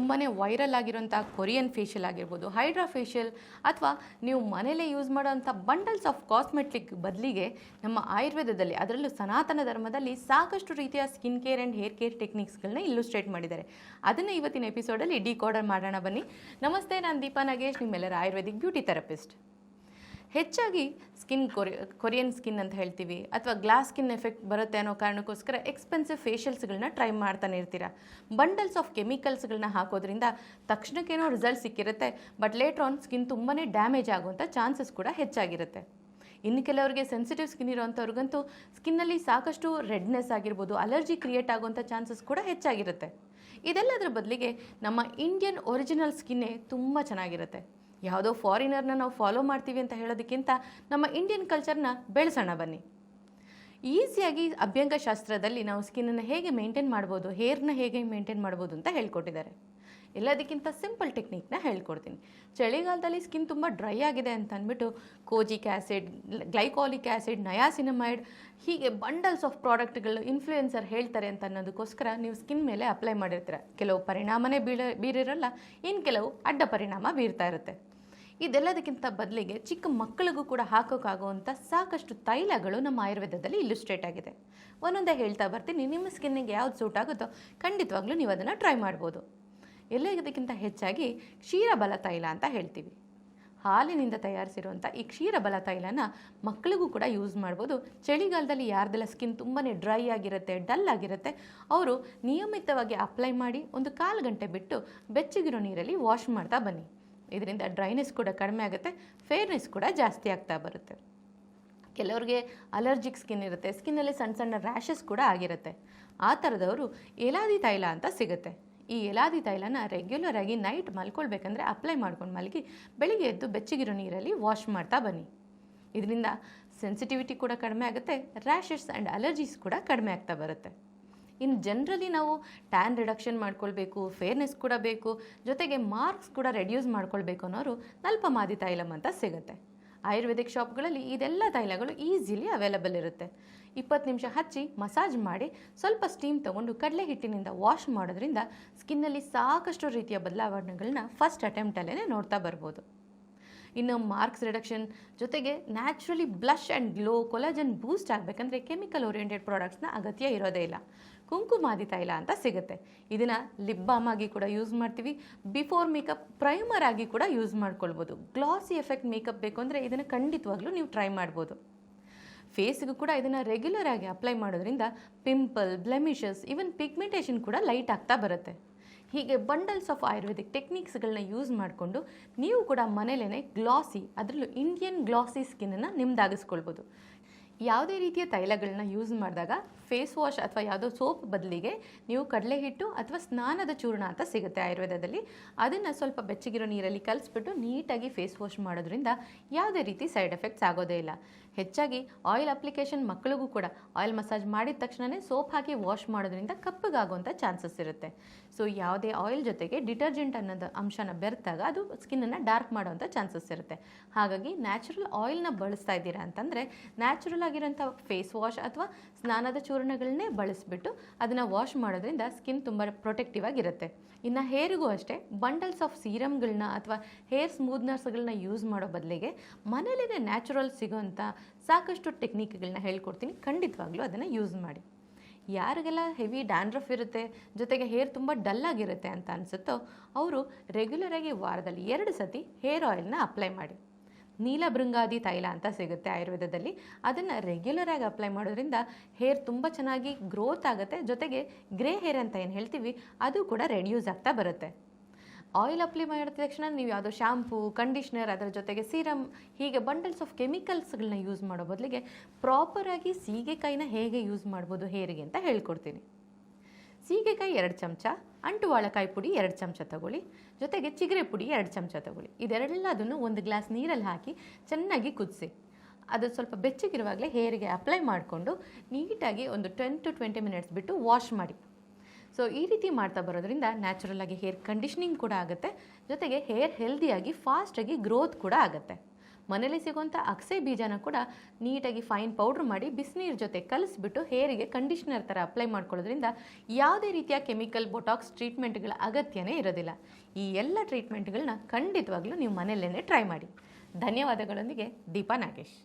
ತುಂಬಾ ವೈರಲ್ ಆಗಿರೋಂಥ Korean facial ಆಗಿರ್ಬೋದು, ಹೈಡ್ರಾ ಫೇಶಿಯಲ್ ಅಥವಾ ನೀವು ಮನೇಲೇ ಯೂಸ್ ಮಾಡೋಂಥ ಬಂಡಲ್ಸ್ ಆಫ್ ಕಾಸ್ಮೆಟಿಕ್ ಬದಲಿಗೆ ನಮ್ಮ ಆಯುರ್ವೇದದಲ್ಲಿ, ಅದರಲ್ಲೂ ಸನಾತನ ಧರ್ಮದಲ್ಲಿ ಸಾಕಷ್ಟು ರೀತಿಯ skin care and hair care ಟೆಕ್ನಿಕ್ಸ್ಗಳನ್ನ ಇಲ್ಲುಸ್ಟ್ರೇಟ್ ಮಾಡಿದ್ದಾರೆ. ಅದನ್ನು ಇವತ್ತಿನ ಎಪಿಸೋಡಲ್ಲಿ ಡಿಕೋಡರ್ ಮಾಡೋಣ ಬನ್ನಿ. ನಮಸ್ತೆ, ನಾನು ದೀಪಾ ನಾಗೇಶ್, ನಿಮ್ಮೆಲ್ಲರ ಆಯುರ್ವೇದಿಕ್ ಬ್ಯೂಟಿ ಥೆರಪಿಸ್ಟ್. ಹೆಚ್ಚಾಗಿ ಸ್ಕಿನ್ ಕೊರಿಯನ್ ಸ್ಕಿನ್ ಅಂತ ಹೇಳ್ತೀವಿ, ಅಥವಾ ಗ್ಲಾಸ್ ಸ್ಕಿನ್ ಎಫೆಕ್ಟ್ ಬರುತ್ತೆ ಅನ್ನೋ ಕಾರಣಕ್ಕೋಸ್ಕರ ಎಕ್ಸ್ಪೆನ್ಸಿವ್ ಫೇಶಿಯಲ್ಸ್ಗಳನ್ನ ಟ್ರೈ ಮಾಡ್ತಾನೆ ಇರ್ತೀರಾ. ಬಂಡಲ್ಸ್ ಆಫ್ ಕೆಮಿಕಲ್ಸ್ಗಳನ್ನ ಹಾಕೋದ್ರಿಂದ ತಕ್ಷಣಕ್ಕೇನೋ ರಿಸಲ್ಟ್ ಸಿಕ್ಕಿರುತ್ತೆ, ಬಟ್ ಲೇಟರ್ ಆನ್ ಸ್ಕಿನ್ ತುಂಬಾ ಡ್ಯಾಮೇಜ್ ಆಗುವಂಥ ಚಾನ್ಸಸ್ ಕೂಡ ಹೆಚ್ಚಾಗಿರುತ್ತೆ. ಇನ್ನು ಕೆಲವರಿಗೆ ಸೆನ್ಸಿಟಿವ್ ಸ್ಕಿನ್ ಇರೋವಂಥವ್ರಿಗಂತೂ ಸ್ಕಿನ್ನಲ್ಲಿ ಸಾಕಷ್ಟು ರೆಡ್ನೆಸ್ ಆಗಿರ್ಬೋದು, ಅಲರ್ಜಿ ಕ್ರಿಯೇಟ್ ಆಗುವಂಥ ಚಾನ್ಸಸ್ ಕೂಡ ಹೆಚ್ಚಾಗಿರುತ್ತೆ. ಇದೆಲ್ಲದರ ಬದಲಿಗೆ ನಮ್ಮ ಇಂಡಿಯನ್ ಒರಿಜಿನಲ್ ಸ್ಕಿನ್ನೇ ತುಂಬ ಚೆನ್ನಾಗಿರುತ್ತೆ. ಯಾವುದೋ ಫಾರಿನರ್ನ ನಾವು ಫಾಲೋ ಮಾಡ್ತೀವಿ ಅಂತ ಹೇಳೋದಕ್ಕಿಂತ ನಮ್ಮ ಇಂಡಿಯನ್ ಕಲ್ಚರ್ನ ಬೆಳೆಸೋಣ ಬನ್ನಿ. ಈಸಿಯಾಗಿ ಅಭ್ಯಂಗಶಾಸ್ತ್ರದಲ್ಲಿ ನಾವು ಸ್ಕಿನ್ನನ್ನು ಹೇಗೆ ಮೇಂಟೈನ್ ಮಾಡ್ಬೋದು, ಹೇರ್ನ ಹೇಗೆ ಮೇಂಟೈನ್ ಮಾಡ್ಬೋದು ಅಂತ ಹೇಳ್ಕೊಟ್ಟಿದ್ದಾರೆ. ಎಲ್ಲದಕ್ಕಿಂತ ಸಿಂಪಲ್ ಟೆಕ್ನಿಕ್ನ ಹೇಳ್ಕೊಡ್ತೀನಿ. ಚಳಿಗಾಲದಲ್ಲಿ ಸ್ಕಿನ್ ತುಂಬ ಡ್ರೈ ಆಗಿದೆ ಅಂತ ಅಂದ್ಬಿಟ್ಟು ಕೋಜಿಕ್ ಆ್ಯಸಿಡ್, ಗ್ಲೈಕಾಲಿಕ್ ಆ್ಯಸಿಡ್, ನಯಾಸಿನಮೈಡ್ ಹೀಗೆ ಬಂಡಲ್ಸ್ ಆಫ್ ಪ್ರಾಡಕ್ಟ್ಗಳು ಇನ್ಫ್ಲೂಯೆನ್ಸರ್ ಹೇಳ್ತಾರೆ ಅಂತ ಅನ್ನೋದಕ್ಕೋಸ್ಕರ ನೀವು ಸ್ಕಿನ್ ಮೇಲೆ ಅಪ್ಲೈ ಮಾಡಿರ್ತೀರ. ಕೆಲವು ಪರಿಣಾಮನೇ ಬೀರಿರಲ್ಲ, ಇನ್ನು ಕೆಲವು ಅಡ್ಡ ಪರಿಣಾಮ ಬೀರ್ತಾ ಇರುತ್ತೆ. ಇದೆಲ್ಲದಕ್ಕಿಂತ ಬದಲಿಗೆ ಚಿಕ್ಕ ಮಕ್ಕಳಿಗೂ ಕೂಡ ಹಾಕೋಕ್ಕಾಗುವಂಥ ಸಾಕಷ್ಟು ತೈಲಗಳು ನಮ್ಮ ಆಯುರ್ವೇದದಲ್ಲಿ ಇಲ್ಲುಸ್ಟ್ರೇಟ್ ಆಗಿದೆ. ಒಂದೊಂದೇ ಹೇಳ್ತಾ ಬರ್ತೀನಿ. ನಿಮ್ಮ ಸ್ಕಿನ್ನಿಗೆ ಯಾವ್ದು ಸೂಟ್ ಆಗುತ್ತೋ ಖಂಡಿತವಾಗ್ಲೂ ನೀವು ಅದನ್ನು ಟ್ರೈ ಮಾಡ್ಬೋದು. ಎಲ್ಲದಕ್ಕಿಂತ ಹೆಚ್ಚಾಗಿ ಕ್ಷೀರಬಲ ತೈಲ ಅಂತ ಹೇಳ್ತೀವಿ. ಹಾಲಿನಿಂದ ತಯಾರಿಸಿರುವಂಥ ಈ ಕ್ಷೀರಬಲ ತೈಲನ ಮಕ್ಕಳಿಗೂ ಕೂಡ ಯೂಸ್ ಮಾಡ್ಬೋದು. ಚಳಿಗಾಲದಲ್ಲಿ ಯಾರ್ದೆಲ್ಲ ಸ್ಕಿನ್ ತುಂಬಾ ಡ್ರೈ ಆಗಿರುತ್ತೆ, ಡಲ್ ಆಗಿರುತ್ತೆ, ಅವರು ನಿಯಮಿತವಾಗಿ ಅಪ್ಲೈ ಮಾಡಿ ಒಂದು 1/4 ಗಂಟೆ ಬಿಟ್ಟು ಬೆಚ್ಚಗಿರೋ ನೀರಲ್ಲಿ ವಾಶ್ ಮಾಡ್ತಾ ಬನ್ನಿ. ಇದರಿಂದ ಡ್ರೈನೆಸ್ ಕೂಡ ಕಡಿಮೆ ಆಗುತ್ತೆ, ಫೇರ್ನೆಸ್ ಕೂಡ ಜಾಸ್ತಿ ಆಗ್ತಾ ಬರುತ್ತೆ. ಕೆಲವ್ರಿಗೆ ಅಲರ್ಜಿಕ್ ಸ್ಕಿನ್ ಇರುತ್ತೆ, ಸ್ಕಿನ್ನಲ್ಲಿ ಸಣ್ಣ ಸಣ್ಣ ರ್ಯಾಷಸ್ ಕೂಡ ಆಗಿರುತ್ತೆ. ಆ ಥರದವರು ಎಲಾದಿ ತೈಲ ಅಂತ ಸಿಗುತ್ತೆ. ಈ ಎಲಾದಿ ತೈಲನ ರೆಗ್ಯುಲರ್ ಆಗಿ ನೈಟ್ ಮಲ್ಕೊಳ್ಬೇಕಂದ್ರೆ ಅಪ್ಲೈ ಮಾಡ್ಕೊಂಡು ಮಲಗಿ ಬೆಳಿಗ್ಗೆ ಎದ್ದು ಬೆಚ್ಚಗಿರೋ ನೀರಲ್ಲಿ ವಾಶ್ ಮಾಡ್ತಾ ಬನ್ನಿ. ಇದರಿಂದ ಸೆನ್ಸಿಟಿವಿಟಿ ಕೂಡ ಕಡಿಮೆ ಆಗುತ್ತೆ, ರ್ಯಾಷಸ್ ಆ್ಯಂಡ್ ಅಲರ್ಜೀಸ್ ಕೂಡ ಕಡಿಮೆ ಆಗ್ತಾ ಬರುತ್ತೆ. ಇನ್ನು ಜನರಲಿ ನಾವು ಟ್ಯಾನ್ ರಿಡಕ್ಷನ್ ಮಾಡ್ಕೊಳ್ಬೇಕು, ಫೇರ್ನೆಸ್ ಕೂಡ ಬೇಕು, ಜೊತೆಗೆ ಮಾರ್ಕ್ಸ್ ಕೂಡ ರೆಡ್ಯೂಸ್ ಮಾಡ್ಕೊಳ್ಬೇಕು ಅನ್ನೋರು ನಲ್ಪಮಾದಿ ತೈಲಮ್ ಅಂತ ಸಿಗುತ್ತೆ. ಆಯುರ್ವೇದಿಕ್ ಶಾಪ್ಗಳಲ್ಲಿ ಇದೆಲ್ಲ ತೈಲಗಳು ಈಸಿಲಿ ಅವೈಲಬಲ್ ಇರುತ್ತೆ. 20 ನಿಮಿಷ ಹಚ್ಚಿ ಮಸಾಜ್ ಮಾಡಿ ಸ್ವಲ್ಪ ಸ್ಟೀಮ್ ತೊಗೊಂಡು ಕಡಲೆ ಹಿಟ್ಟಿನಿಂದ ವಾಶ್ ಮಾಡೋದ್ರಿಂದ ಸ್ಕಿನ್ನಲ್ಲಿ ಸಾಕಷ್ಟು ರೀತಿಯ ಬದಲಾವಣೆಗಳನ್ನ ಫಸ್ಟ್ ಅಟೆಂಪ್ಟಲ್ಲೇ ನೋಡ್ತಾ ಬರ್ಬೋದು. ಇನ್ನು ಮಾರ್ಕ್ಸ್ ರಿಡಕ್ಷನ್ ಜೊತೆಗೆ naturally blush and glow, collagen boost ಆಗಬೇಕಂದ್ರೆ ಕೆಮಿಕಲ್ ಓರಿಯೆಂಟೆಡ್ ಪ್ರಾಡಕ್ಟ್ಸ್ನ ಅಗತ್ಯ ಇರೋದೇ ಇಲ್ಲ. ಕುಂಕುಮಾದಿ ತೈಲ ಅಂತ ಸಿಗುತ್ತೆ. ಇದನ್ನು ಲಿಪ್ ಬಾಮ್ ಆಗಿ ಕೂಡ ಯೂಸ್ ಮಾಡ್ತೀವಿ, ಬಿಫೋರ್ ಮೇಕಪ್ ಪ್ರೈಮರ್ ಆಗಿ ಕೂಡ ಯೂಸ್ ಮಾಡ್ಕೊಳ್ಬೋದು. ಗ್ಲಾಸಿ ಎಫೆಕ್ಟ್ ಮೇಕಪ್ ಬೇಕು ಅಂದರೆ ಇದನ್ನು ಖಂಡಿತವಾಗ್ಲೂ ನೀವು ಟ್ರೈ ಮಾಡ್ಬೋದು. ಫೇಸ್ಗೂ ಕೂಡ ಇದನ್ನು ರೆಗ್ಯುಲರ್ ಆಗಿ ಅಪ್ಲೈ ಮಾಡೋದ್ರಿಂದ ಪಿಂಪಲ್, ಬ್ಲೆಮಿಷಸ್, ಈವನ್ ಪಿಗ್ಮೆಂಟೇಷನ್ ಕೂಡ ಲೈಟ್ ಆಗ್ತಾ ಬರುತ್ತೆ. ಹೀಗೆ ಬಂಡಲ್ಸ್ ಆಫ್ ಆಯುರ್ವೇದಿಕ್ ಟೆಕ್ನಿಕ್ಸ್ಗಳನ್ನ ಯೂಸ್ ಮಾಡಿಕೊಂಡು ನೀವು ಕೂಡ ಮನೇಲೇ ಗ್ಲಾಸಿ, ಅದರಲ್ಲೂ ಇಂಡಿಯನ್ ಗ್ಲಾಸಿ ಸ್ಕಿನ್ನನ್ನು ನಿಮ್ದಾಗಿಸ್ಕೊಳ್ಬೋದು. ಯಾವುದೇ ರೀತಿಯ ತೈಲಗಳನ್ನ ಯೂಸ್ ಮಾಡಿದಾಗ ಫೇಸ್ ವಾಶ್ ಅಥವಾ ಯಾವುದೋ ಸೋಪ್ ಬದಲಿಗೆ ನೀವು ಕಡಲೆ ಹಿಟ್ಟು ಅಥವಾ ಸ್ನಾನದ ಚೂರ್ಣ ಅಂತ ಸಿಗುತ್ತೆ ಆಯುರ್ವೇದದಲ್ಲಿ, ಅದನ್ನು ಸ್ವಲ್ಪ ಬೆಚ್ಚಗಿರೋ ನೀರಲ್ಲಿ ಕಲಿಸ್ಬಿಟ್ಟು ನೀಟಾಗಿ ಫೇಸ್ ವಾಶ್ ಮಾಡೋದ್ರಿಂದ ಯಾವುದೇ ರೀತಿ ಸೈಡ್ ಎಫೆಕ್ಟ್ಸ್ ಆಗೋದೇ ಇಲ್ಲ. ಹೆಚ್ಚಾಗಿ ಆಯಿಲ್ ಅಪ್ಲಿಕೇಶನ್ ಮಕ್ಕಳಿಗೂ ಕೂಡ ಆಯಿಲ್ ಮಸಾಜ್ ಮಾಡಿದ ತಕ್ಷಣವೇ ಸೋಪ್ ಹಾಕಿ ವಾಶ್ ಮಾಡೋದ್ರಿಂದ ಕಪ್ಪಗಾಗುವಂಥ ಚಾನ್ಸಸ್ ಇರುತ್ತೆ. ಸೊ ಯಾವುದೇ ಆಯಿಲ್ ಜೊತೆಗೆ ಡಿಟರ್ಜೆಂಟ್ ಅನ್ನೋದು ಅಂಶನ ಬೆರೆತಾಗ ಅದು ಸ್ಕಿನ್ನನ್ನು ಡಾರ್ಕ್ ಮಾಡೋವಂಥ ಚಾನ್ಸಸ್ ಇರುತ್ತೆ. ಹಾಗಾಗಿ ನ್ಯಾಚುರಲ್ ಆಯಿಲ್ನ ಬಳಸ್ತಾ ಇದ್ದೀರಾ ಅಂತಂದರೆ ನ್ಯಾಚುರಲ್ ಆಗಿರೋಂಥ ಫೇಸ್ ವಾಶ್ ಅಥವಾ ಸ್ನಾನದ ಚೂರ್ಣಗಳನ್ನೇ ಬಳಸಿಬಿಟ್ಟು ಅದನ್ನು ವಾಶ್ ಮಾಡೋದ್ರಿಂದ ಸ್ಕಿನ್ ತುಂಬ ಪ್ರೊಟೆಕ್ಟಿವ್ ಆಗಿರುತ್ತೆ. ಇನ್ನು ಹೇರಿಗೂ ಅಷ್ಟೇ ಬಂಡಲ್ಸ್ ಆಫ್ ಸೀರಮ್ಗಳನ್ನ ಅಥವಾ ಹೇರ್ ಸ್ಮೂತ್ನರ್ಸ್ಗಳನ್ನ ಯೂಸ್ ಮಾಡೋ ಬದಲಿಗೆ ಮನೇಲೇ ನ್ಯಾಚುರಲ್ ಸಿಗೋಂಥ ಸಾಕಷ್ಟು ಟೆಕ್ನಿಕ್ಗಳನ್ನ ಹೇಳ್ಕೊಡ್ತೀನಿ. ಖಂಡಿತವಾಗ್ಲೂ ಅದನ್ನು ಯೂಸ್ ಮಾಡಿ. ಯಾರಿಗೆಲ್ಲ ಹೆವಿ ಡ್ಯಾಂಡ್ರಫ್ ಇರುತ್ತೆ, ಜೊತೆಗೆ ಹೇರ್ ತುಂಬ ಡಲ್ ಆಗಿರುತ್ತೆ ಅಂತ ಅನಿಸುತ್ತೋ ಅವರು ರೆಗ್ಯುಲರಾಗಿ ವಾರದಲ್ಲಿ 2 ಸತಿ ಹೇರ್ ಆಯಿಲ್ನ ಅಪ್ಲೈ ಮಾಡಿ. ನೀಲಭೃಂಗಾದಿ ತೈಲ ಅಂತ ಸಿಗುತ್ತೆ ಆಯುರ್ವೇದದಲ್ಲಿ, ಅದನ್ನು ರೆಗ್ಯುಲರ್ ಆಗಿ ಅಪ್ಲೈ ಮಾಡೋದ್ರಿಂದ ಹೇರ್ ತುಂಬ ಚೆನ್ನಾಗಿ ಗ್ರೋತ್ ಆಗುತ್ತೆ, ಜೊತೆಗೆ ಗ್ರೇ ಹೇರ್ ಅಂತ ಏನು ಹೇಳ್ತೀವಿ ಅದು ಕೂಡ ರೆಡ್ಯೂಸ್ ಆಗ್ತಾ ಬರುತ್ತೆ. ಆಯಿಲ್ ಅಪ್ಲೈ ಮಾಡಿದ ತಕ್ಷಣ ನೀವು ಯಾವುದೋ ಶಾಂಪೂ, ಕಂಡೀಷ್ನರ್, ಅದರ ಜೊತೆಗೆ ಸೀರಮ್ ಹೀಗೆ ಬಂಡಲ್ಸ್ ಆಫ್ ಕೆಮಿಕಲ್ಸ್ಗಳನ್ನ ಯೂಸ್ ಮಾಡೋ ಬದಲಿಗೆ ಪ್ರಾಪರಾಗಿ ಸೀಗೆಕಾಯಿನ ಹೇಗೆ ಯೂಸ್ ಮಾಡ್ಬೋದು ಹೇರಿಗೆ ಅಂತ ಹೇಳ್ಕೊಡ್ತೀನಿ. ಸೀಗೆಕಾಯಿ 2 ಚಮಚ, ಅಂಟುವಾಳಕಾಯಿ ಪುಡಿ 2 ಚಮಚ ತಗೊಳ್ಳಿ, ಜೊತೆಗೆ ಚಿಗರೆ ಪುಡಿ 2 ಚಮಚ ತಗೊಳ್ಳಿ. ಇದೆಲ್ಲದನ್ನು 1 ಗ್ಲಾಸ್ ನೀರಲ್ಲಿ ಹಾಕಿ ಚೆನ್ನಾಗಿ ಕುದಿಸಿ. ಅದು ಸ್ವಲ್ಪ ಬೆಚ್ಚಗಿರುವಾಗಲೇ ಹೇರಿಗೆ ಅಪ್ಲೈ ಮಾಡಿಕೊಂಡು ನೀಟಾಗಿ ಒಂದು 10 to 20 ಮಿನಿಟ್ಸ್ ಬಿಟ್ಟು ವಾಶ್ ಮಾಡಿ. ಸೊ ಈ ರೀತಿ ಮಾಡ್ತಾ ಬರೋದ್ರಿಂದ ನ್ಯಾಚುರಲ್ ಆಗಿ ಹೇರ್ ಕಂಡೀಷ್ನಿಂಗ್ ಕೂಡ ಆಗುತ್ತೆ, ಜೊತೆಗೆ ಹೇರ್ ಹೆಲ್ದಿಯಾಗಿ ಫಾಸ್ಟಾಗಿ ಗ್ರೋತ್ ಕೂಡ ಆಗುತ್ತೆ. ಮನೇಲಿ ಸಿಗುವಂಥ ಅಗಸೆ ಬೀಜನ ಕೂಡ ನೀಟಾಗಿ ಫೈನ್ ಪೌಡ್ರ್ ಮಾಡಿ ಬಿಸಿನೀರು ಜೊತೆ ಕಲಿಸ್ಬಿಟ್ಟು ಹೇರಿಗೆ ಕಂಡೀಷ್ನರ್ ಥರ ಅಪ್ಲೈ ಮಾಡ್ಕೊಳ್ಳೋದ್ರಿಂದ ಯಾವುದೇ ರೀತಿಯ ಕೆಮಿಕಲ್ ಬೊಟಾಕ್ಸ್ ಟ್ರೀಟ್ಮೆಂಟ್ಗಳ ಅಗತ್ಯನೇ ಇರೋದಿಲ್ಲ. ಈ ಎಲ್ಲ ಟ್ರೀಟ್ಮೆಂಟ್ಗಳನ್ನ ಖಂಡಿತವಾಗ್ಲೂ ನೀವು ಮನೆಯಲ್ಲೇ ಟ್ರೈ ಮಾಡಿ. ಧನ್ಯವಾದಗಳೊಂದಿಗೆ ದೀಪಾ ನಾಗೇಶ್.